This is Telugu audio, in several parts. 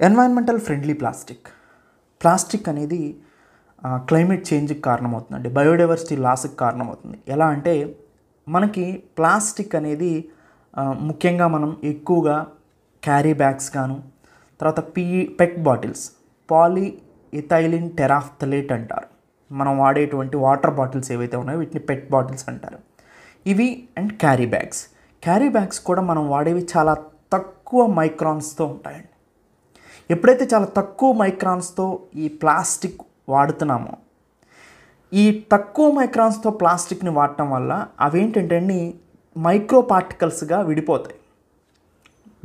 ఎన్వైరన్మెంటల్ ఫ్రెండ్లీ ప్లాస్టిక్ అనేది క్లైమేట్ చేంజ్కి కారణమవుతుందండి. బయోడైవర్సిటీ లాస్కి కారణమవుతుంది. ఎలా అంటే మనకి ప్లాస్టిక్ అనేది ముఖ్యంగా మనం ఎక్కువగా క్యారీ బ్యాగ్స్ గాను, తర్వాత పెట్ బాటిల్స్, పాలీఇథైలిన్ టెరాఫ్థలేట్ అంటారు. మనం వాడేటువంటి వాటర్ బాటిల్స్ ఏవైతే ఉన్నాయో వీటిని పెట్ బాటిల్స్ అంటారు. ఇవి అండ్ క్యారీ బ్యాగ్స్ కూడా మనం వాడేవి చాలా తక్కువ మైక్రాన్స్తో ఉంటాయండి. ఎప్పుడైతే చాలా తక్కువ మైక్రాన్స్తో ఈ ప్లాస్టిక్ వాడుతున్నామో, ఈ తక్కువ మైక్రాన్స్తో ప్లాస్టిక్ని వాడటం వల్ల అవేంటంటే మైక్రో పార్టికల్స్గా విడిపోతాయి.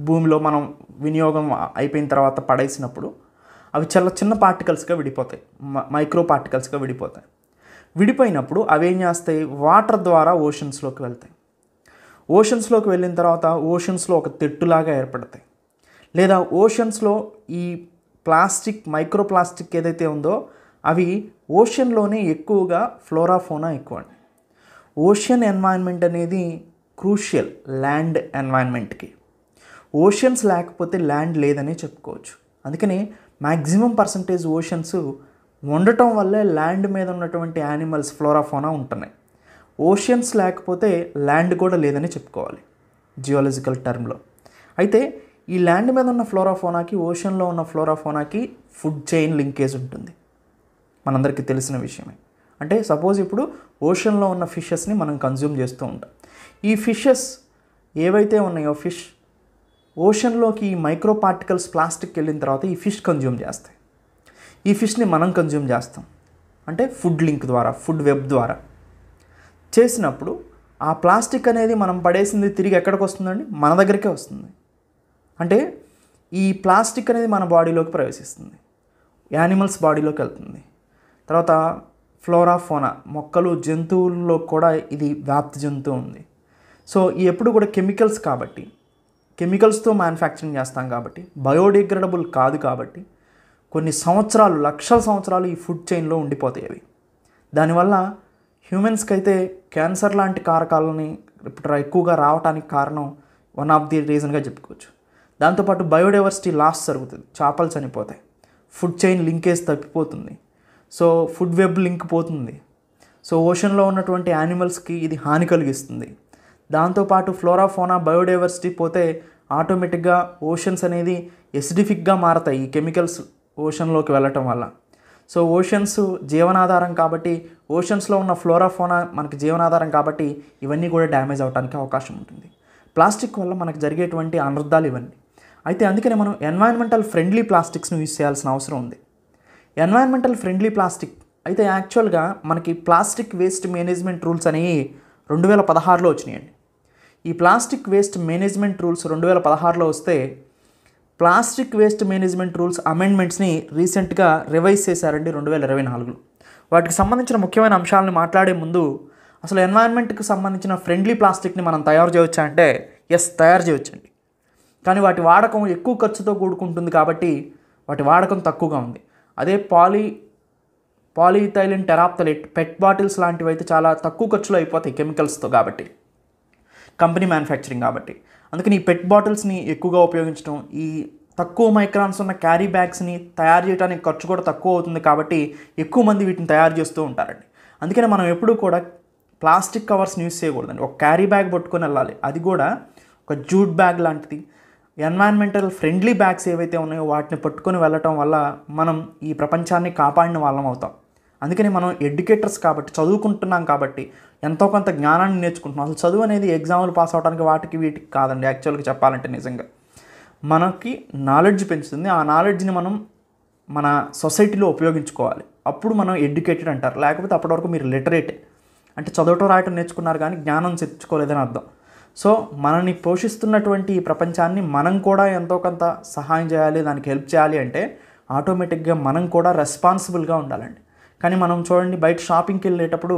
భూమిలో మనం వినియోగం అయిపోయిన తర్వాత పడేసినప్పుడు అవి చాలా చిన్న పార్టికల్స్గా విడిపోతాయి, మైక్రో పార్టికల్స్గా విడిపోయినప్పుడు అవి ఏం చేస్తాయి, వాటర్ ద్వారా ఓషన్స్లోకి వెళ్తాయి. ఓషన్స్లోకి వెళ్ళిన తర్వాత ఓషన్స్లో ఒక తెట్టులాగా ఏర్పడతాయి. లేదా ఓషన్స్లో ఈ మైక్రో ప్లాస్టిక్ ఏదైతే ఉందో అవి ఓషన్లోనే ఎక్కువగా ఫ్లోరాఫోనా ఎక్కువ అండి. ఓషన్ ఎన్వైరన్మెంట్ అనేది క్రూషియల్ ల్యాండ్ ఎన్వైరన్మెంట్కి. ఓషన్స్ లేకపోతే ల్యాండ్ లేదని చెప్పుకోవచ్చు. అందుకని మ్యాక్సిమం పర్సంటేజ్ ఓషన్స్ ఉండటం వల్లే ల్యాండ్ మీద ఉన్నటువంటి యానిమల్స్ ఫ్లోరాఫోనా ఉంటున్నాయి. ఓషన్స్ లేకపోతే ల్యాండ్ కూడా లేదని చెప్పుకోవాలి జియోలజికల్ టర్మ్లో. అయితే ఈ ల్యాండ్ మీద ఉన్న ఫ్లోరాఫోనాకి ఓషన్లో ఉన్న ఫ్లోరాఫోనాకి ఫుడ్ చైన్ లింకేజ్ ఉంటుంది, మనందరికీ తెలిసిన విషయమే. అంటే సపోజ్ ఇప్పుడు ఓషన్లో ఉన్న ఫిషెస్ని మనం కన్జ్యూమ్ చేస్తూ ఉంటాం. ఈ ఫిషెస్ ఏవైతే ఉన్నాయో ఓషన్లోకి ఈ మైక్రో పార్టికల్స్ ప్లాస్టిక్ వెళ్ళిన తర్వాత ఈ ఫిష్ కన్జ్యూమ్ చేస్తాయి. ఈ ఫిష్ని మనం కన్జ్యూమ్ చేస్తాం, అంటే ఫుడ్ లింక్ ద్వారా, ఫుడ్ వెబ్ ద్వారా చేసినప్పుడు ఆ ప్లాస్టిక్ అనేది మనం పడేసింది తిరిగి ఎక్కడికి వస్తుందండి, మన దగ్గరికే వస్తుంది. అంటే ఈ ప్లాస్టిక్ అనేది మన బాడీలోకి ప్రవేశిస్తుంది, యానిమల్స్ బాడీలోకి వెళ్తుంది. తర్వాత ఫ్లోరాఫోనా, మొక్కలు, జంతువుల్లో కూడా ఇది వ్యాప్తి చెందుతూ ఉంది. సో ఎప్పుడు కూడా కెమికల్స్తో మ్యానుఫ్యాక్చరింగ్ చేస్తాం కాబట్టి, బయోడిగ్రేడబుల్ కాదు కాబట్టి కొన్ని సంవత్సరాలు, లక్షల సంవత్సరాలు ఈ ఫుడ్ చైన్లో ఉండిపోతాయి అవి. దానివల్ల హ్యూమన్స్కి అయితే క్యాన్సర్ లాంటి కారకాలని ఇప్పుడు ఎక్కువగా రావడానికి కారణం వన్ ఆఫ్ ది రీజన్గా చెప్పుకోవచ్చు. దాంతోపాటు బయోడైవర్సిటీ లాస్ జరుగుతుంది, చేపలు చనిపోతాయి, ఫుడ్ చైన్ లింకేజ్ తప్పిపోతుంది, సో ఫుడ్ వెబ్ లింక్ పోతుంది. సో ఓషన్లో ఉన్నటువంటి యానిమల్స్కి ఇది హాని కలిగిస్తుంది. దాంతోపాటు ఫ్లోరాఫోనా, బయోడైవర్సిటీ పోతే ఆటోమేటిక్గా ఓషన్స్ అనేది ఎసిడిఫిక్గా మారతాయి ఈ కెమికల్స్ ఓషన్లోకి వెళ్ళటం వల్ల. సో ఓషన్స్ జీవనాధారం కాబట్టి, ఓషన్స్లో ఉన్న ఫ్లోరాఫోనా మనకి జీవనాధారం కాబట్టి ఇవన్నీ కూడా డ్యామేజ్ అవడానికి అవకాశం ఉంటుంది. ప్లాస్టిక్ వల్ల మనకు జరిగేటువంటి అనర్థాలు ఇవన్నీ. అయితే అందుకనే మనం ఎన్వైరన్మెంటల్ ఫ్రెండ్లీ ప్లాస్టిక్స్ని యూజ్ చేయాల్సిన అవసరం ఉంది. ఎన్వైరన్మెంటల్ ఫ్రెండ్లీ ప్లాస్టిక్ అయితే యాక్చువల్గా మనకి ప్లాస్టిక్ వేస్ట్ మేనేజ్మెంట్ రూల్స్ అనేవి 2016లో వచ్చినాయండి. ఈ ప్లాస్టిక్ వేస్ట్ మేనేజ్మెంట్ రూల్స్ 2016లో వస్తే ప్లాస్టిక్ వేస్ట్ మేనేజ్మెంట్ రూల్స్ అమెండ్మెంట్స్ని రీసెంట్గా రివైజ్ చేశారండి 2024లో. వాటికి సంబంధించిన ముఖ్యమైన అంశాలను మాట్లాడే ముందు అసలు ఎన్వైరన్మెంట్కి సంబంధించిన ఫ్రెండ్లీ ప్లాస్టిక్ని మనం తయారు చేయవచ్చా అంటే తయారు చేయవచ్చండి. కానీ వాటి వాడకం ఎక్కువ ఖర్చుతో కూడుకుంటుంది కాబట్టి వాటి వాడకం తక్కువగా ఉంది. అదే పాలీఇథైలిన్ టెరాఫ్థలేట్, పెట్ బాటిల్స్ లాంటివి అయితే చాలా తక్కువ ఖర్చులో అయిపోతాయి కెమికల్స్తో కాబట్టి, కంపెనీ మ్యానుఫ్యాక్చరింగ్ కాబట్టి. అందుకని ఈ పెట్ బాటిల్స్ని ఎక్కువగా ఉపయోగించడం, ఈ తక్కువ మైక్రాన్స్ ఉన్న క్యారీ బ్యాగ్స్ని తయారు చేయడానికి ఖర్చు కూడా తక్కువ అవుతుంది కాబట్టి ఎక్కువ మంది వీటిని తయారు చేస్తూ ఉంటారండి. అందుకని మనం ఎప్పుడూ కూడా ప్లాస్టిక్ కవర్స్ని యూజ్ చేయకూడదండి. ఒక క్యారీ బ్యాగ్ పట్టుకొని వెళ్ళాలి, అది కూడా ఒక జూట్ బ్యాగ్ లాంటిది. ఎన్వైరన్మెంటల్ ఫ్రెండ్లీ బ్యాగ్స్ ఏవైతే ఉన్నాయో వాటిని పట్టుకొని వెళ్ళటం వల్ల మనం ఈ ప్రపంచాన్ని కాపాడిన వాళ్ళం అవుతాం. అందుకని మనం ఎడ్యుకేటర్స్ కాబట్టి, చదువుకుంటున్నాం కాబట్టి ఎంతో కొంత జ్ఞానాన్ని నేర్చుకుంటున్నాం. అసలు చదువు అనేది ఎగ్జామ్లు పాస్ అవడానికి వాటికి వీటికి కాదండి. యాక్చువల్గా చెప్పాలంటే నిజంగా మనకి నాలెడ్జ్ పెంచుతుంది. ఆ నాలెడ్జ్ని మనం మన సొసైటీలో ఉపయోగించుకోవాలి. అప్పుడు మనం ఎడ్యుకేటెడ్ అంటారు. లేకపోతే అప్పటి వరకు మీరు లిటరేటే, అంటే చదవటం రాయటం నేర్చుకున్నారు కానీ జ్ఞానం తెచ్చుకోలేదని అర్థం. సో మనల్ని పోషిస్తున్నటువంటి ఈ ప్రపంచాన్ని మనం కూడా ఎంతో కొంత సహాయం చేయాలి, దానికి హెల్ప్ చేయాలి అంటే ఆటోమేటిక్గా మనం కూడా రెస్పాన్సిబుల్గా ఉండాలండి. కానీ మనం చూడండి, బయట షాపింగ్కి వెళ్ళేటప్పుడు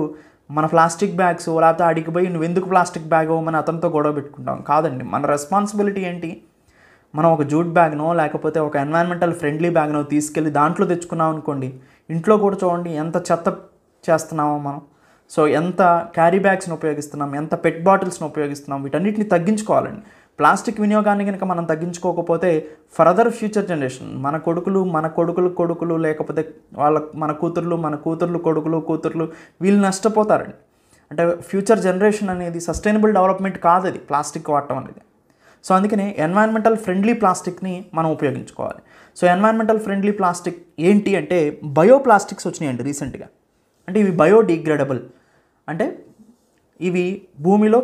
మన ప్లాస్టిక్ బ్యాగ్స్ లేకపోతే అడిగి పోయి నువ్వు ఎందుకు ప్లాస్టిక్ బ్యాగ్ ఇవ్వమని అతనితో గొడవ పెట్టుకుంటాం. కాదండి, మన రెస్పాన్సిబిలిటీ ఏంటి, మనం ఒక జూట్ బ్యాగ్నో లేకపోతే ఒక ఎన్వైరన్మెంటల్ ఫ్రెండ్లీ బ్యాగ్నో తీసుకెళ్ళి దాంట్లో తెచ్చుకున్నాం అనుకోండి, ఇంట్లో కూడా చూడండి ఎంత చెత్త చేస్తున్నామో మనం. సో ఎంత క్యారీ బ్యాగ్స్ని ఉపయోగిస్తున్నాం, ఎంత పెట్ బాటిల్స్ని ఉపయోగిస్తున్నాం, వీటన్నిటిని తగ్గించుకోవాలండి. ప్లాస్టిక్ వినియోగాన్ని కనుక మనం తగ్గించుకోకపోతే ఫర్దర్ ఫ్యూచర్ జనరేషన్ మన కొడుకులు లేకపోతే మన కూతుర్లు కొడుకులు వీళ్ళు నష్టపోతారండి. అంటే ఫ్యూచర్ జనరేషన్ అనేది సస్టైనబుల్ డెవలప్మెంట్ కాదు అది ప్లాస్టిక్ వాడటం అనేది. సో అందుకనే ఎన్వైరన్మెంటల్ ఫ్రెండ్లీ ప్లాస్టిక్ని మనం ఉపయోగించుకోవాలి. సో ఎన్వైరన్మెంటల్ ఫ్రెండ్లీ ప్లాస్టిక్ ఏంటి అంటే బయోప్లాస్టిక్స్ వచ్చినాయండి రీసెంట్గా. అంటే ఇవి బయోడిగ్రేడబుల్, అంటే ఇవి భూమిలో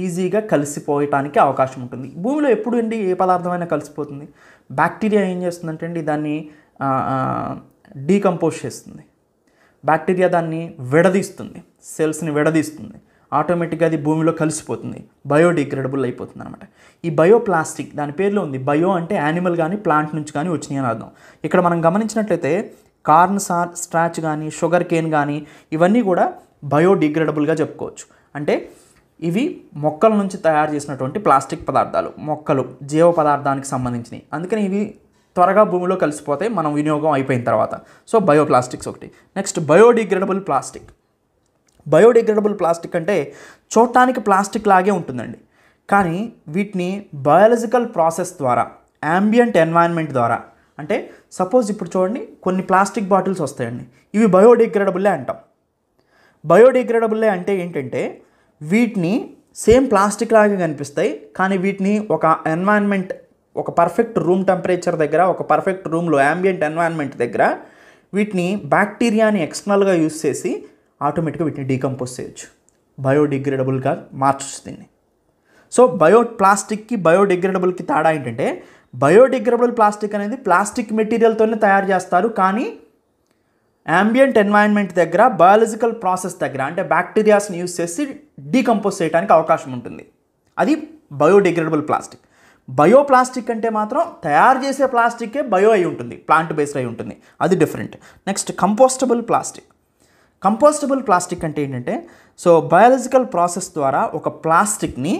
ఈజీగా కలిసిపోయటానికి అవకాశం ఉంటుంది. భూమిలో ఎప్పుడు అండి ఏ పదార్థమైనా కలిసిపోతుంది. బ్యాక్టీరియా ఏం చేస్తుందంటే అండి దాన్ని డీకంపోజ్ చేస్తుంది. బ్యాక్టీరియా దాన్ని విడదీస్తుంది, సెల్స్ని విడదీస్తుంది, ఆటోమేటిక్గా అది భూమిలో కలిసిపోతుంది, బయోడిగ్రేడబుల్ అయిపోతుంది అనమాట. ఈ బయోప్లాస్టిక్ దాని పేరులో ఉంది. బయో అంటే యానిమల్ కానీ ప్లాంట్ నుంచి కానీ వచ్చినాయి అని అర్థం. ఇక్కడ మనం గమనించినట్లయితే కార్న్ స్టార్చ్ కానీ షుగర్ కేన్ కానీ ఇవన్నీ కూడా బయోడిగ్రేడబుల్గా చెప్పుకోవచ్చు. అంటే ఇవి మొక్కల నుంచి తయారు చేసినటువంటి ప్లాస్టిక్ పదార్థాలు, మొక్కలు జీవ పదార్థానికి సంబంధించినవి. అందుకని ఇవి త్వరగా భూమిలో కలిసిపోతాయి మనం వినియోగం అయిపోయిన తర్వాత. సో బయోప్లాస్టిక్స్ ఒకటి. Next biodegradable plastic. Biodegradable plastic అంటే చూడటానికి ప్లాస్టిక్ లాగే ఉంటుందండి, కానీ వీటిని బయాలజికల్ ప్రాసెస్ ద్వారా, యాంబియంట్ ఎన్వైరన్మెంట్ ద్వారా, అంటే సపోజ్ ఇప్పుడు చూడండి కొన్ని ప్లాస్టిక్ బాటిల్స్ వస్తాయండి, ఇవి బయోడిగ్రేడబుల్లే అంటాం. బయోడిగ్రేడబుల్లే అంటే ఏంటంటే వీటిని సేమ్ ప్లాస్టిక్ లాగే కనిపిస్తాయి, కానీ వీటిని ఒక ఎన్వైరన్మెంట్, ఒక పర్ఫెక్ట్ రూమ్ టెంపరేచర్ దగ్గర, ఒక పర్ఫెక్ట్ రూమ్లో యాంబియంట్ ఎన్వైరన్మెంట్ దగ్గర వీటిని బ్యాక్టీరియాని ఎక్స్టర్నల్గా యూస్ చేసి ఆటోమేటిక్గా వీటిని డీకంపోజ్ చేయొచ్చు, బయోడిగ్రేడబుల్గా మార్చొచ్చు దీన్ని. సో ప్లాస్టిక్కి బయోడిగ్రేడబుల్కి తేడా ఏంటంటే బయోడిగ్రేడబుల్ ప్లాస్టిక్ అనేది ప్లాస్టిక్ మెటీరియల్తోనే తయారు చేస్తారు, కానీ యాంబియంట్ ఎన్వైరన్మెంట్ దగ్గర బయాలజికల్ ప్రాసెస్ దగ్గర అంటే బ్యాక్టీరియాస్ని యూస్ చేసి డీకంపోజ్ చేయడానికి అవకాశం ఉంటుంది. అది బయోడిగ్రేడబుల్ ప్లాస్టిక్. బయోప్లాస్టిక్ అంటే మాత్రం తయారు చేసే ప్లాస్టిక్కే బయో అయి ఉంటుంది, ప్లాంట్ బేస్డ్ అయి ఉంటుంది, అది different. Next compostable plastic. Compostable plastic అంటే ఏంటంటే సో బయాలజికల్ ప్రాసెస్ ద్వారా ఒక ప్లాస్టిక్ని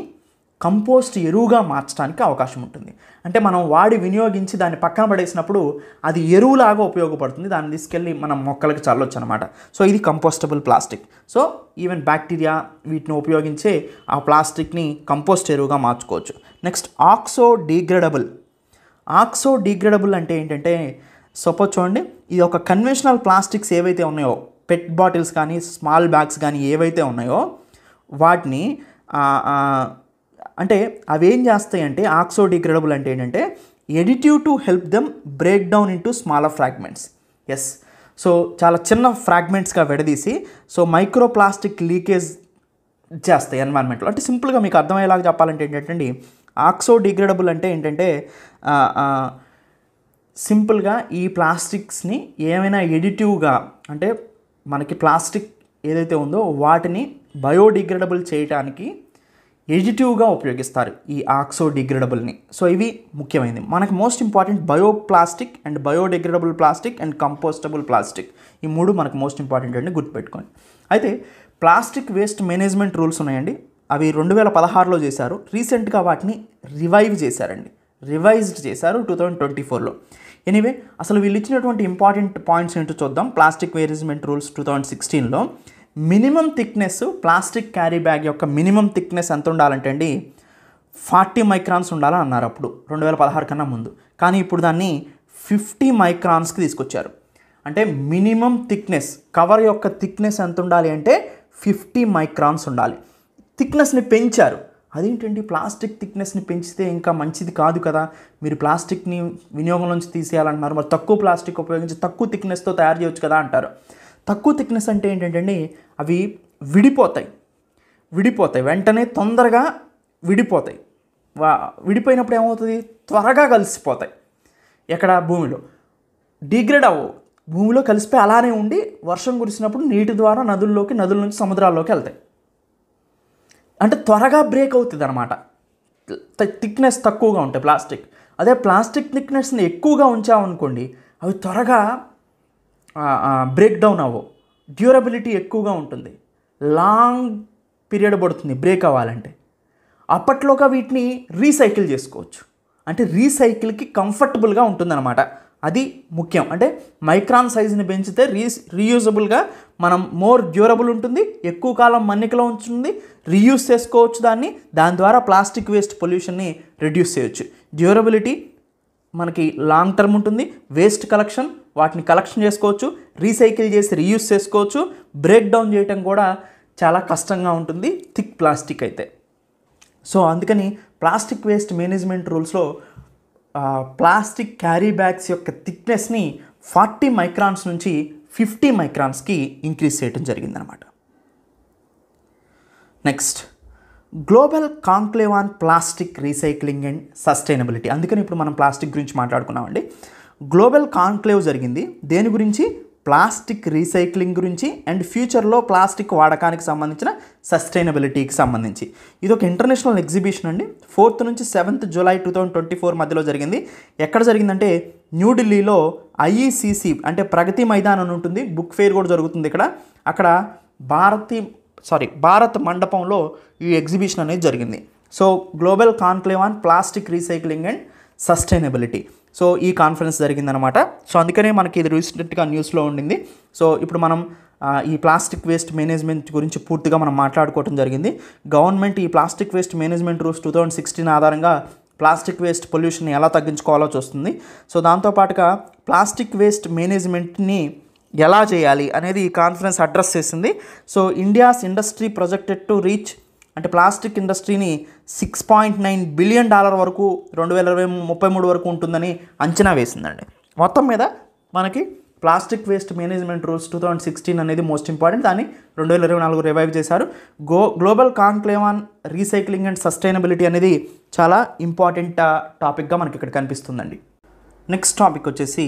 కంపోస్ట్ ఎరువుగా మార్చడానికి అవకాశం ఉంటుంది. అంటే మనం వాడి వినియోగించి దాన్ని పక్కన పడేసినప్పుడు అది ఎరువులాగా ఉపయోగపడుతుంది, దాన్ని తీసుకెళ్ళి మనం మొక్కలకి చల్లొచ్చు అనమాట. సో ఇది compostable plastic. So even bacteria వీటిని ఉపయోగించే ఆ ప్లాస్టిక్ని కంపోస్ట్ ఎరువుగా మార్చుకోవచ్చు. నెక్స్ట్ ఆక్సోడిగ్రేడబుల్. ఆక్సోడిగ్రేడబుల్ అంటే ఏంటంటే సపోజ్ చూడండి, ఇది ఒక కన్వెన్షనల్ ప్లాస్టిక్స్ ఏవైతే ఉన్నాయో, పెట్ బాటిల్స్ కానీ స్మాల్ బ్యాగ్స్ కానీ ఏవైతే ఉన్నాయో వాటిని అంటే అవి ఏం చేస్తాయి అంటే ఆక్సోడిగ్రేడబుల్ అంటే ఏంటంటే additive to help them break down into smaller fragments. Yes, so చాలా చిన్న ఫ్రాగ్మెంట్స్గా విడదీసి సో మైక్రో ప్లాస్టిక్ లీకేజ్ చేస్తాయి ఎన్వైరన్మెంట్లో. అంటే సింపుల్గా మీకు అర్థమయ్యేలాగా చెప్పాలంటే ఏంటంటే ఆక్సోడిగ్రేడబుల్ అంటే ఏంటంటే సింపుల్గా ఈ ప్లాస్టిక్స్ని ఏమైనా ఎడిటివ్గా, అంటే మనకి ప్లాస్టిక్ ఏదైతే ఉందో వాటిని బయోడిగ్రేడబుల్ చేయడానికి ఎడిటివ్గా ఉపయోగిస్తారు ఈ ఆక్సోడిగ్రేడబుల్ని. సో ఇవి ముఖ్యమైనది. మనకు most important bioplastic and biodegradable plastic and compostable plastic, ఈ మూడు మనకు మోస్ట్ ఇంపార్టెంట్ అండి, గుర్తుపెట్టుకోండి. అయితే ప్లాస్టిక్ వేస్ట్ మేనేజ్మెంట్ రూల్స్ ఉన్నాయండి, అవి 2016లో చేశారు. రీసెంట్గా వాటిని రివైజ్డ్ చేశారు 2024లో. ఎనీవే అసలు వీళ్ళు ఇచ్చినటువంటి ఇంపార్టెంట్ పాయింట్స్ ఏంటో చూద్దాం. ప్లాస్టిక్ మేనేజ్మెంట్ రూల్స్ 2016లో minimum thickness, plastic carry bag యొక్క మినిమం థిక్నెస్ ఎంత ఉండాలంటే అండి 40 మైక్రాన్స్ ఉండాలని అన్నారు అప్పుడు 2016 కన్నా ముందు. కానీ ఇప్పుడు దాన్ని 50 మైక్రాన్స్కి తీసుకొచ్చారు. అంటే మినిమం థిక్నెస్, కవర్ యొక్క థిక్నెస్ ఎంత ఉండాలి అంటే 50 మైక్రాన్స్ ఉండాలి. థిక్నెస్ని పెంచారు. అదేంటండి ప్లాస్టిక్ థిక్నెస్ని పెంచితే ఇంకా మంచిది కాదు కదా, మీరు ప్లాస్టిక్ని వినియోగం నుంచి తీసేయాలంటున్నారు, మరి తక్కువ ప్లాస్టిక్ ఉపయోగించి తక్కువ థిక్నెస్తో తయారు చేయొచ్చు కదా అంటారు. తక్కువ థిక్నెస్ అంటే ఏంటంటే అవి విడిపోతాయి వెంటనే, తొందరగా విడిపోతాయి. విడిపోయినప్పుడు ఏమవుతుంది, త్వరగా కలిసిపోతాయి. ఎక్కడ భూమిలో డిగ్రేడ్ అవ్వవు, భూమిలో కలిసిపోయి అలానే ఉండి వర్షం కురిసినప్పుడు నీటి ద్వారా నదుల నుంచి సముద్రాల్లోకి వెళ్తాయి. అంటే త్వరగా బ్రేక్ అవుతుంది అనమాట. థిక్నెస్ తక్కువగా ఉంటాయి ప్లాస్టిక్. అదే ప్లాస్టిక్ థిక్నెస్ని ఎక్కువగా ఉంచామనుకోండి అవి త్వరగా బ్రేక్ డౌన్ అవ్వవు, డ్యూరబిలిటీ ఎక్కువగా ఉంటుంది, లాంగ్ పీరియడ్ పడుతుంది బ్రేక్ అవ్వాలంటే. అప్పట్లోగా వీటిని రీసైకిల్ చేసుకోవచ్చు, అంటే రీసైకిల్కి కంఫర్టబుల్గా ఉంటుందన్నమాట. అది ముఖ్యం. అంటే మైక్రాన్ సైజుని పెంచితే రీయూజబుల్గా మనం మోర్ డ్యూరబుల్ ఉంటుంది, ఎక్కువ కాలం మన్నికలో ఉంచుతుంది, రీయూజ్ చేసుకోవచ్చు దాని ద్వారా ప్లాస్టిక్ వేస్ట్ పొల్యూషన్ని రిడ్యూస్ చేయొచ్చు. డ్యూరబిలిటీ మనకి లాంగ్ టర్మ్ ఉంటుంది. వేస్ట్ కలెక్షన్, వాటిని కలెక్షన్ చేసుకోవచ్చు, రీసైకిల్ చేసి రీయూజ్ చేసుకోవచ్చు. బ్రేక్ డౌన్ చేయటం కూడా చాలా కష్టంగా ఉంటుంది థిక్ ప్లాస్టిక్ అయితే. సో అందుకని ప్లాస్టిక్ వేస్ట్ మేనేజ్మెంట్ రూల్స్లో ప్లాస్టిక్ క్యారీ బ్యాగ్స్ యొక్క థిక్నెస్ని 40 మైక్రాన్స్ నుంచి 50 మైక్రాన్స్కి ఇంక్రీజ్ చేయడం జరిగిందనమాట. Next, global conclave on plastic recycling and sustainability. అందుకని ఇప్పుడు మనం ప్లాస్టిక్ గురించి మాట్లాడుకున్నామండి. గ్లోబల్ కాంక్లేవ్ జరిగింది దేని గురించి? ప్లాస్టిక్ రీసైక్లింగ్ గురించి అండ్ ఫ్యూచర్లో ప్లాస్టిక్ వాడకానికి సంబంధించిన సస్టైనబిలిటీకి సంబంధించి. ఇది ఒక ఇంటర్నేషనల్ ఎగ్జిబిషన్ అండి. 4th నుంచి 7th జూలై 2024 మధ్యలో జరిగింది. ఎక్కడ జరిగిందంటే న్యూఢిల్లీలో IECC అంటే ప్రగతి మైదాన్ అని ఉంటుంది, బుక్ ఫెయిర్ కూడా జరుగుతుంది ఇక్కడ. అక్కడ భారత్ మండపంలో ఈ ఎగ్జిబిషన్ అనేది జరిగింది. So global conclave on plastic recycling and sustainability. So ఈ కాన్ఫరెన్స్ జరిగిందనమాట. సో అందుకనే మనకి ఇది రీసెంట్గా న్యూస్లో ఉండింది. సో ఇప్పుడు మనం ఈ ప్లాస్టిక్ వేస్ట్ మేనేజ్మెంట్ గురించి పూర్తిగా మనం మాట్లాడుకోవడం జరిగింది. గవర్నమెంట్ ఈ ప్లాస్టిక్ వేస్ట్ మేనేజ్మెంట్ రూల్స్ 2016 ఆధారంగా ప్లాస్టిక్ వేస్ట్ పొల్యూషన్ ఎలా తగ్గించుకోవాలో చూస్తుంది. సో దాంతోపాటుగా ప్లాస్టిక్ వేస్ట్ మేనేజ్మెంట్ని ఎలా చేయాలి అనేది ఈ కాన్ఫరెన్స్ అడ్రస్ చేసింది. So India's industry projected to reach అంటే ప్లాస్టిక్ ఇండస్ట్రీని $6.9 బిలియన్ వరకు 2033 వరకు ఉంటుందని అంచనా వేసిందండి. మొత్తం మీద మనకి ప్లాస్టిక్ వేస్ట్ మేనేజ్మెంట్ రూల్స్ 2016 అనేది మోస్ట్ ఇంపార్టెంట్. దాన్ని 2024 రివైవ్ చేశారు. Global conclave on recycling and sustainability అనేది చాలా ఇంపార్టెంట్ టాపిక్గా మనకి ఇక్కడ కనిపిస్తుందండి. నెక్స్ట్ టాపిక్ వచ్చేసి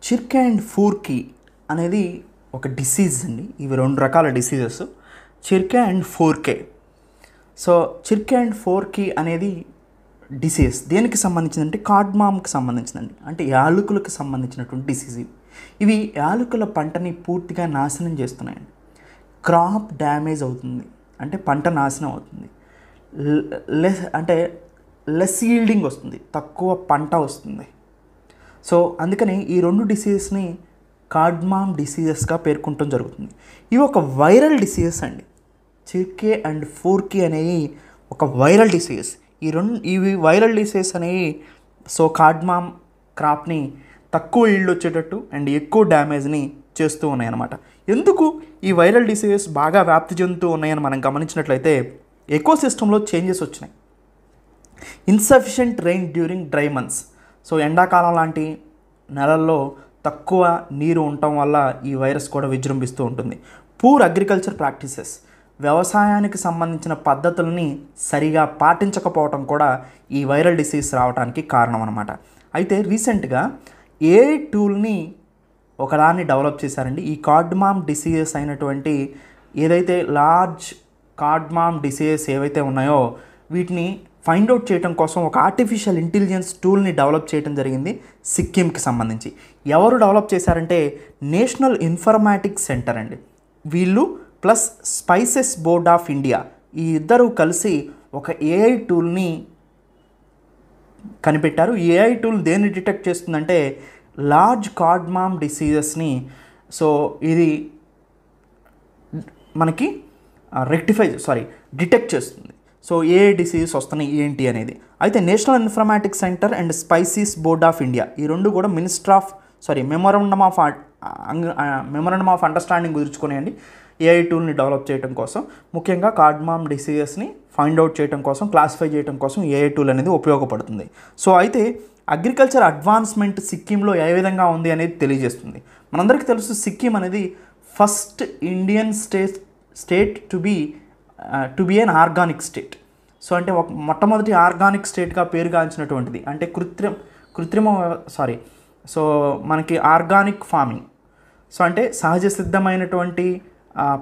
చిర్కే అండ్ ఫూర్కీ అనేది ఒక డిసీజ్ అండి. ఇవి 2 రకాల diseases, Chirke and Foorkey. So Chirke and Foorkey అనేది డిసీజ్ దేనికి సంబంధించిందంటే కార్డ్మామ్కి సంబంధించిందండి. అంటే యాలకులకు సంబంధించినటువంటి డిసీజ్. ఇవి యాలకుల పంటని పూర్తిగా నాశనం చేస్తున్నాయండి. క్రాప్ డ్యామేజ్ అవుతుంది, అంటే పంట నాశనం అవుతుంది. లెస్ ఈల్డింగ్ వస్తుంది, తక్కువ పంట వస్తుంది. సో అందుకని ఈ 2 డిసీజెస్ని కార్డ్మామ్ డిసీజెస్గా పేర్కొనడం జరుగుతుంది. ఇవి ఒక వైరల్ డిసీజెస్ అండి. చిర్కే అండ్ ఫోర్కీ అనేవి ఒక వైరల్ డిసీజెస్. ఇవి వైరల్ డిసీజెస్ అనేవి సో కార్డ్మామ్ క్రాప్ని తక్కువ ఈల్డ్ వచ్చేటట్టు అండ్ ఎక్కువ డ్యామేజ్ని చేస్తూ ఉన్నాయన్నమాట. ఎందుకు ఈ వైరల్ డిసీజెస్ బాగా వ్యాప్తి చెందుతూ ఉన్నాయని మనం గమనించినట్లయితే ఎకో సిస్టంలో చేంజెస్ వచ్చినాయి. Insufficient rain during dry months. So ఎండాకాలం లాంటి నెలల్లో తక్కువ నీరు ఉండటం వల్ల ఈ వైరస్ కూడా విజృంభిస్తూ ఉంటుంది. పూర్ అగ్రికల్చర్ ప్రాక్టీసెస్, వ్యవసాయానికి సంబంధించిన పద్ధతులని సరిగా పాటించకపోవటం కూడా ఈ వైరల్ డిసీజ్ రావడానికి కారణం అన్నమాట. అయితే రీసెంట్గా AI టూల్ని ఒకదాన్ని డెవలప్ చేశారండి. ఈ కార్డ్మామ్ డిసీజెస్ అయినటువంటి ఏదైతే లార్జ్ కార్డ్మామ్ డిసీజెస్ ఏవైతే ఉన్నాయో వీటిని ఫైండ్ అవుట్ చేయడం కోసం ఒక ఆర్టిఫిషియల్ ఇంటెలిజెన్స్ టూల్ని డెవలప్ చేయడం జరిగింది సిక్కింకి సంబంధించి. ఎవరు డెవలప్ చేశారంటే నేషనల్ ఇన్ఫర్మాటిక్స్ సెంటర్ అండి. వీళ్ళు plus spices Board of India ఈ ఇద్దరు కలిసి ఒక AI టూల్ని కనిపెట్టారు. ఈ AI టూల్ దేన్ని డిటెక్ట్ చేస్తుందంటే లార్జ్ కార్డ్మామ్ డిసీజెస్ని. సో ఇది మనకి డిటెక్ట్ చేస్తుంది. సో ఏ డిసీజెస్ వస్తున్నాయి ఏంటి అనేది. అయితే National Informatics Centre and Spices Board of India ఈ 2 కూడా మెమోరండమ్ ఆఫ్ అండర్స్టాండింగ్ కుదుర్చుకునేయండి AI టూల్ని డెవలప్ చేయడం కోసం. ముఖ్యంగా కార్డ్మామ్ డిసీజెస్ని ఫైండ్ అవుట్ చేయడం కోసం, క్లాసిఫై చేయడం కోసం AI టూల్ అనేది ఉపయోగపడుతుంది. సో అయితే అగ్రికల్చర్ అడ్వాన్స్మెంట్ సిక్కింలో ఏ విధంగా ఉంది అనేది తెలియజేస్తుంది. మనందరికీ తెలుసు సిక్కిం అనేది first Indian state to be an organic state. So అంటే మొట్టమొదటి ఆర్గానిక్ స్టేట్గా పేరుగాంచినటువంటిది. అంటే సో మనకి ఆర్గానిక్ ఫార్మింగ్, సో అంటే సహజ సిద్ధమైనటువంటి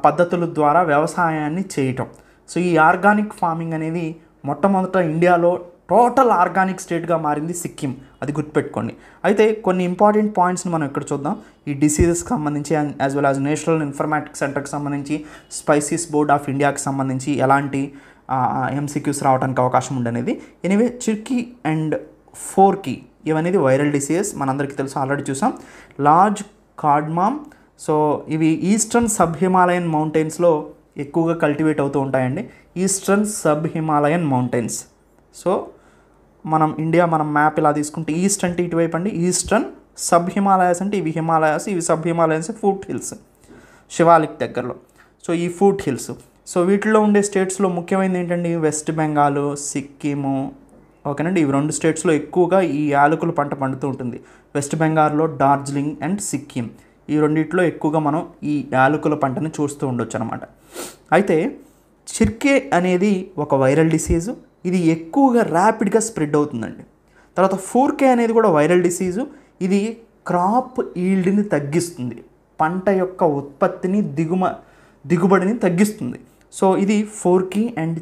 పద్ధతుల ద్వారా వ్యవసాయాన్ని చేయటం. సో ఈ ఆర్గానిక్ ఫార్మింగ్ అనేది మొట్టమొదట ఇండియాలో టోటల్ ఆర్గానిక్ స్టేట్గా మారింది సిక్కిం, అది గుర్తుపెట్టుకోండి. అయితే కొన్ని ఇంపార్టెంట్ పాయింట్స్ని మనం ఇక్కడ చూద్దాం. ఈ డిసీజెస్కి సంబంధించి as well as national informatics సెంటర్కి సంబంధించి, స్పైసెస్ బోర్డ్ ఆఫ్ ఇండియాకి సంబంధించి ఎలాంటి MCQs రావడానికి అవకాశం ఉండనేది. ఎనీవే చిర్కీ అండ్ ఫోర్కీ ఇవనేది వైరల్ డిసీజెస్ మనందరికీ తెలుసు, ఆల్రెడీ చూసాం. లార్జ్ కార్డ్మామ్, సో ఇవి ఈస్టర్న్ సబ్ హిమాలయన్ మౌంటైన్స్లో ఎక్కువగా కల్టివేట్ అవుతూ ఉంటాయండి. Eastern sub Himalayan mountains. So మనం మ్యాప్ ఇలా తీసుకుంటే ఈస్ట్ అంటే ఇటువైపు అండి, ఈస్టర్న్ సబ్ హిమాలయాస్ అంటే ఇవి హిమాలయాస్, ఇవి sub Himalayans foot hills Shivalik దగ్గరలో. సో ఈ ఫుట్ హిల్స్, సో వీటిలో ఉండే స్టేట్స్లో ముఖ్యమైనది ఏంటండి, వెస్ట్ బెంగాల్, సిక్కిము, ఓకేనండి. ఇవి 2 స్టేట్స్లో ఎక్కువగా ఈ యాలకుల పంట పండుతూ ఉంటుంది. వెస్ట్ బెంగాల్లో డార్జిలింగ్ అండ్ సిక్కిం, ఈ రెండిట్లో ఎక్కువగా మనం ఈ యాలకుల పంటని చూస్తూ ఉండొచ్చు అనమాట. అయితే చిర్కే అనేది ఒక వైరల్ డిసీజు, ఇది ఎక్కువగా ర్యాపిడ్గా స్ప్రెడ్ అవుతుందండి. తర్వాత 4K అనేది కూడా వైరల్ డిసీజు, ఇది క్రాప్ ఈల్డ్ని తగ్గిస్తుంది, పంట యొక్క ఉత్పత్తిని దిగుబడిని తగ్గిస్తుంది. సో ఇది 4K and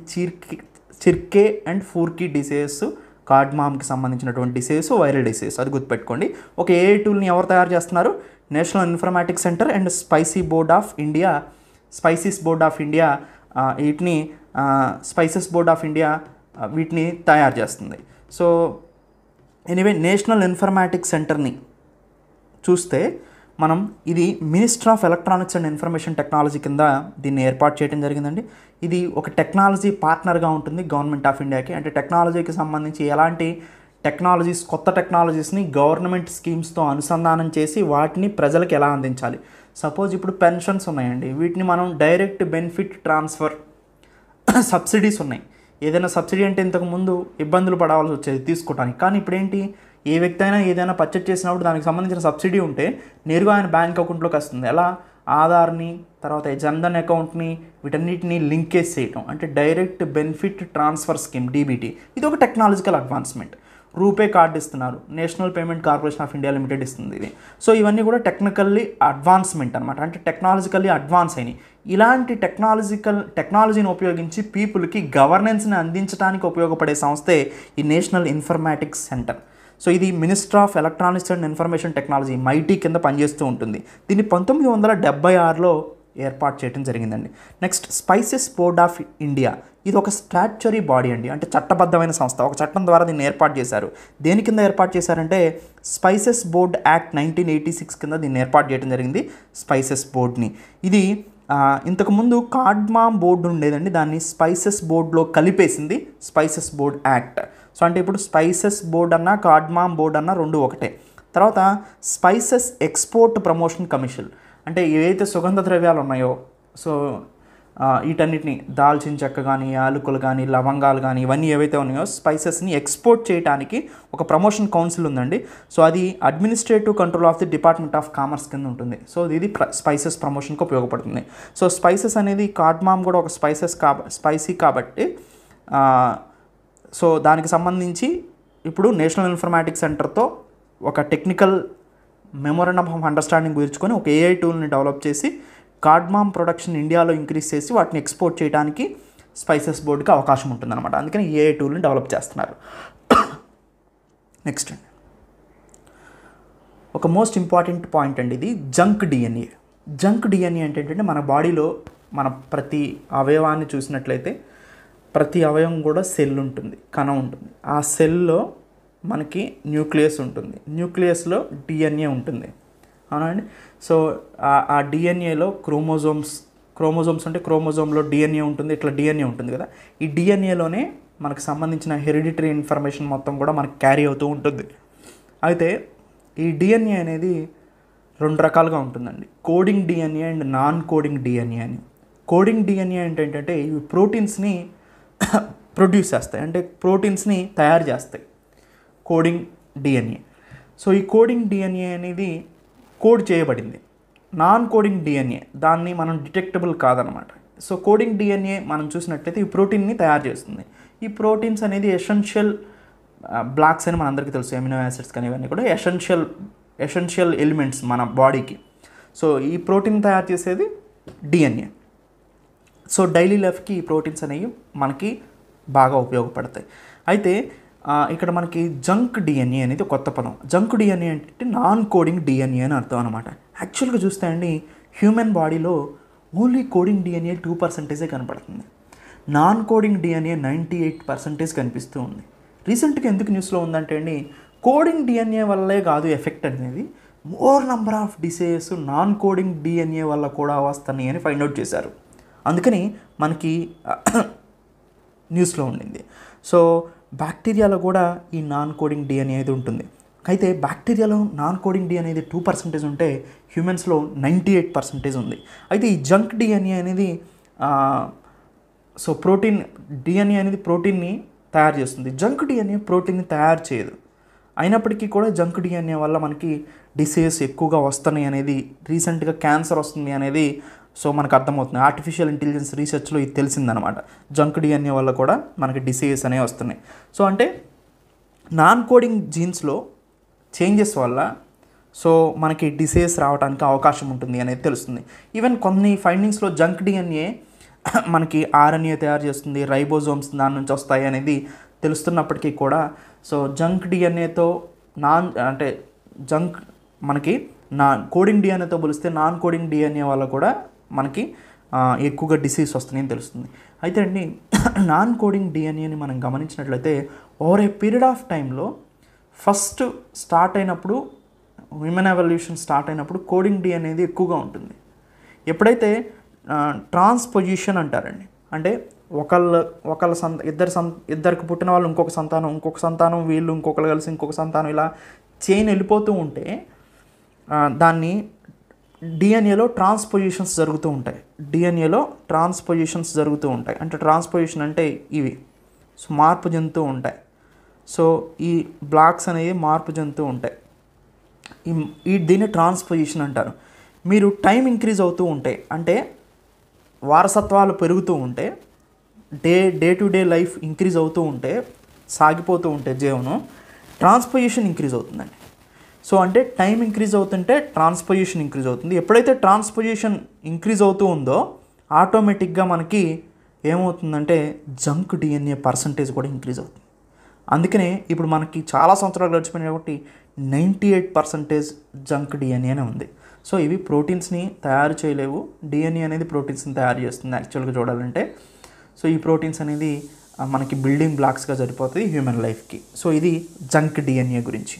Chirke and 4K diseases, కార్డ్మామ్కి సంబంధించినటువంటి డిసీజెస్, వైరల్ డిసీజెస్, అది గుర్తుపెట్టుకోండి. ఒక ఏఐ టూల్ని ఎవరు తయారు చేస్తున్నారు, national Informatics Centre and Spices Board of India వీటిని తయారు చేస్తుంది. సో ఎనీవే నేషనల్ ఇన్ఫర్మాటిక్స్ సెంటర్ని చూస్తే మనం ఇది ministry of electronics and information technology కింద దీన్ని ఏర్పాటు చేయడం జరిగిందండి. ఇది ఒక టెక్నాలజీ పార్ట్నర్గా ఉంటుంది గవర్నమెంట్ ఆఫ్ ఇండియాకి. అంటే టెక్నాలజీకి సంబంధించి ఎలాంటి కొత్త టెక్నాలజీస్ని గవర్నమెంట్ స్కీమ్స్తో అనుసంధానం చేసి వాటిని ప్రజలకు ఎలా అందించాలి. సపోజ్ ఇప్పుడు పెన్షన్స్ ఉన్నాయండి, వీటిని మనం డైరెక్ట్ బెనిఫిట్ ట్రాన్స్ఫర్ సబ్సిడీస్ ఉన్నాయి. ఏదైనా సబ్సిడీ అంటే ఇంతకుముందు ఇబ్బందులు పడవలసి వచ్చేది తీసుకోవడానికి, కానీ ఇప్పుడు ఏంటి, ఏ వ్యక్తి అయినా ఏదైనా పర్చేజ్ చేసినప్పుడు దానికి సంబంధించిన సబ్సిడీ ఉంటే నేరుగా ఆయన బ్యాంక్ అకౌంట్లోకి వస్తుంది. ఎలా, ఆధార్ని, తర్వాత జన్ధన్ అకౌంట్ని, వీటన్నిటిని లింకేజ్ చేయటం, అంటే direct benefit transfer scheme DBT. ఇది ఒక టెక్నాలజికల్ అడ్వాన్స్మెంట్. రూపే కార్డు ఇస్తున్నారు, national payment corporation of India limited ఇస్తుంది ఇది. సో ఇవన్నీ కూడా టెక్నికల్లీ అడ్వాన్స్మెంట్ అనమాట, అంటే టెక్నాలజికల్లీ అడ్వాన్స్ అయినాయి. ఇలాంటి టెక్నాలజీని ఉపయోగించి పీపుల్కి గవర్నెన్స్ని అందించడానికి ఉపయోగపడే సంస్థే ఈ నేషనల్ ఇన్ఫర్మాటిక్స్ సెంటర్. సో ఇది ministry of electronics and information technology MeitY కింద పనిచేస్తూ ఉంటుంది. దీన్ని 1976లో ఏర్పాటు చేయడం జరిగిందండి. Next spices Board of India, ఇది ఒక స్టాట్యుటరీ బాడీ అండి, అంటే చట్టబద్ధమైన సంస్థ. ఒక చట్టం ద్వారా దీన్ని ఏర్పాటు చేశారు. దేని కింద ఏర్పాటు చేశారంటే స్పైసెస్ బోర్డ్ యాక్ట్ 1986 కింద దీన్ని ఏర్పాటు చేయడం జరిగింది, స్పైసెస్ బోర్డ్ని. ఇది ఇంతకుముందు కార్డ్మామ్ బోర్డు ఉండేదండి, దాన్ని స్పైసెస్ బోర్డులో కలిపేసింది స్పైసెస్ బోర్డ్ యాక్ట్. సో అంటే ఇప్పుడు స్పైసెస్ బోర్డ్ అన్న కార్డ్మామ్ బోర్డ్ అన్న రెండు ఒకటే. తర్వాత స్పైసెస్ ఎక్స్పోర్ట్ ప్రమోషన్ కమిషన్, అంటే ఏవైతే సుగంధ ద్రవ్యాలు ఉన్నాయో, సో వీటన్నిటిని దాల్చిన చెక్క కానీ, యాలకులు కానీ, లవంగాలు కానీ, ఇవన్నీ ఏవైతే ఉన్నాయో స్పైసెస్ని ఎక్స్పోర్ట్ చేయడానికి ఒక ప్రమోషన్ కౌన్సిల్ ఉందండి. సో అది administrative control of the department of commerce కింద ఉంటుంది. సో ఇది స్పైసెస్ ప్రమోషన్కి ఉపయోగపడుతుంది. సో స్పైసెస్ అనేది కార్డ్మామ్ కూడా ఒక స్పైసీ కాబట్టి సో దానికి సంబంధించి ఇప్పుడు నేషనల్ ఇన్ఫర్మాటిక్స్ సెంటర్తో ఒక టెక్నికల్ మెమోరండమ్ ఆఫ్ అండర్స్టాండింగ్ కుదుర్చుకొని ఒక AI టూల్ని డెవలప్ చేసి కార్డ్మామ్ ప్రొడక్షన్ ఇండియాలో ఇంక్రీజ్ చేసి వాటిని ఎక్స్పోర్ట్ చేయడానికి స్పైసెస్ బోర్డుకి అవకాశం ఉంటుందన్నమాట. అందుకని AI టూల్ని డెవలప్ చేస్తున్నారు. నెక్స్ట్ అండి, ఒక మోస్ట్ ఇంపార్టెంట్ పాయింట్ అండి, ఇది జంక్ DNA. జంక్ DNA అంటే ఏంటంటే మన బాడీలో మన ప్రతి అవయవాన్ని చూసినట్లయితే ప్రతి అవయవం కూడా సెల్ ఉంటుంది, కణం ఉంటుంది. ఆ సెల్లో మనకి న్యూక్లియస్ ఉంటుంది, న్యూక్లియస్లో DNA ఉంటుంది, అవునండి. సో ఆ DNAలో క్రోమోజోమ్స్ అంటే క్రోమోజోమ్లో DNA ఉంటుంది, ఇట్లా DNA ఉంటుంది కదా. ఈ DNAలోనే మనకు సంబంధించిన హెరిడిటరీ ఇన్ఫర్మేషన్ మొత్తం కూడా మనకు క్యారీ అవుతూ ఉంటుంది. అయితే ఈ DNA అనేది 2 రకాలుగా ఉంటుందండి, coding DNA and non coding DNA అని. కోడింగ్ DNA అంటే ఏంటంటే ఇవి ప్రోటీన్స్ని ప్రొడ్యూస్ చేస్తాయి, అంటే ప్రోటీన్స్ని తయారు చేస్తాయి, కోడింగ్ DNA. సో ఈ కోడింగ్ DNA అనేది కోడ్ చేయబడింది. నాన్ కోడింగ్ DNA దాన్ని మనం డిటెక్టబుల్ కాదనమాట. సో కోడింగ్ DNA మనం చూసినట్లయితే ఈ ప్రోటీన్ని తయారు చేస్తుంది. ఈ ప్రోటీన్స్ అనేది ఎసెన్షియల్ బ్లాక్స్ అని మనందరికీ తెలుసు, ఎమినో యాసిడ్స్ కానీ ఇవన్నీ కూడా ఎసెన్షియల్ ఎలిమెంట్స్ మన బాడీకి. సో ఈ ప్రోటీన్ తయారు చేసేది DNA. సో డైలీ లైఫ్కి ఈ ప్రోటీన్స్ అనేవి మనకి బాగా ఉపయోగపడతాయి. అయితే ఇక్కడ మనకి జంక్ DNA అనేది కొత్త పదం. జంక్ DNA అంటే నాన్ కోడింగ్ DNA అని అర్థం అనమాట. యాక్చువల్గా చూస్తే అండి హ్యూమన్ బాడీలో ఓన్లీ కోడింగ్ DNA 2% కనపడుతుంది, నాన్ కోడింగ్ DNA 98% కనిపిస్తూ ఉంది. రీసెంట్గా ఎందుకు న్యూస్లో ఉందంటే అండి కోడింగ్ డిఎన్ఏ వల్లే కాదు ఎఫెక్ట్ అనేది, more number of diseases non coding DNA వల్ల కూడా వస్తున్నాయి అని ఫైండ్ అవుట్ చేశారు. అందుకని మనకి న్యూస్లో ఉండింది. సో బ్యాక్టీరియాలో కూడా ఈ నాన్ కోడింగ్ డిఎన్ఏ అనేది ఉంటుంది. అయితే బ్యాక్టీరియాలో నాన్ కోడింగ్ డిఎన్ఏ అనేది 2% ఉంటే హ్యూమన్స్లో 98% ఉంది. అయితే ఈ జంక్ డిఎన్ఏ అనేది సో ప్రోటీన్ డిఎన్ఏ అనేది ప్రోటీన్ని తయారు చేస్తుంది. జంక్ డిఎన్ఏ ప్రోటీన్ని తయారు చేయదు. అయినప్పటికీ కూడా జంక్ డిఎన్ఏ వల్ల మనకి డిసీజెస్ ఎక్కువగా వస్తున్నాయి అనేది, రీసెంట్గా క్యాన్సర్ వస్తుంది అనేది సో మనకు అర్థమవుతుంది. ఆర్టిఫిషియల్ ఇంటెలిజెన్స్ రీసెర్చ్లో ఇది తెలిసిందనమాట. జంక్ డిఎన్ఏ వల్ల కూడా మనకి డిసీజెస్ అనేవి వస్తున్నాయి. సో అంటే నాన్ కోడింగ్ జీన్స్లో చేంజెస్ వల్ల సో మనకి డిసీజెస్ రావడానికి అవకాశం ఉంటుంది అనేది తెలుస్తుంది. ఈవెన్ కొన్ని ఫైండింగ్స్లో జంక్ డిఎన్ఏ మనకి ఆర్ఎన్ఏ తయారు చేస్తుంది, రైబోజోమ్స్ దాని నుంచి వస్తాయి అనేది తెలుస్తున్నప్పటికీ కూడా సో జంక్ డిఎన్ఏతో మనకి కోడింగ్ డిఎన్ఏతో పోలిస్తే నాన్ కోడింగ్ డిఎన్ఏ వల్ల కూడా మనకి ఎక్కువగా డిసీజ్ వస్తున్నాయని తెలుస్తుంది. అయితే అండి నాన్ కోడింగ్ డిఎన్ఏని మనం గమనించినట్లయితే ఓవర్ ఏ పీరియడ్ ఆఫ్ టైంలో ఫస్ట్ స్టార్ట్ అయినప్పుడు హ్యూమన్ ఎవల్యూషన్ స్టార్ట్ అయినప్పుడు కోడింగ్ డిఎన్ఏ అనేది ఎక్కువగా ఉంటుంది. ఎప్పుడైతే ట్రాన్స్పొజిషన్ అంటారండి, అంటే ఇద్దరికి పుట్టిన వాళ్ళు ఇంకొక సంతానం వీళ్ళు ఇంకొకరు కలిసి ఇంకొక సంతానం ఇలా చైన్ వెళ్ళిపోతూ ఉంటే దాన్ని డిఎన్ఏలో ట్రాన్స్పొజిషన్స్ జరుగుతూ ఉంటాయి. అంటే ట్రాన్స్పొజిషన్ అంటే ఇవి సో మార్పు చెందుతూ ఉంటాయి. సో ఈ బ్లాక్స్ అనేవి మార్పు చెందుతూ ఉంటాయి. దీన్ని ట్రాన్స్పొజిషన్ అంటారు. మీరు టైం ఇంక్రీజ్ అవుతూ ఉంటే, అంటే వారసత్వాలు పెరుగుతూ ఉంటే, day to day life increase అవుతూ ఉంటే, సాగిపోతూ ఉంటే జీవనం, ట్రాన్స్పొజిషన్ ఇంక్రీజ్ అవుతుందండి. సో అంటే టైం ఇంక్రీజ్ అవుతుంటే ట్రాన్స్పొజిషన్ ఇంక్రీజ్ అవుతుంది. ఎప్పుడైతే ట్రాన్స్పొజిషన్ ఇంక్రీజ్ అవుతూ ఉందో ఆటోమేటిక్గా మనకి ఏమవుతుందంటే జంక్ డిఎన్ఏ పర్సంటేజ్ కూడా ఇంక్రీజ్ అవుతుంది. అందుకనే ఇప్పుడు మనకి చాలా సంవత్సరాలు గడిచిపోయినాయి కాబట్టి 98% జంక్ డిఎన్ఏనే ఉంది. సో ఇవి ప్రోటీన్స్ని తయారు చేయలేవు. డిఎన్ఏ అనేది ప్రోటీన్స్ని తయారు చేస్తుంది యాక్చువల్గా చూడాలంటే. సో ఈ ప్రోటీన్స్ అనేది మనకి బిల్డింగ్ బ్లాక్స్గా సరిపోతుంది హ్యూమన్ లైఫ్కి. సో ఇది జంక్ డిఎన్ఏ గురించి.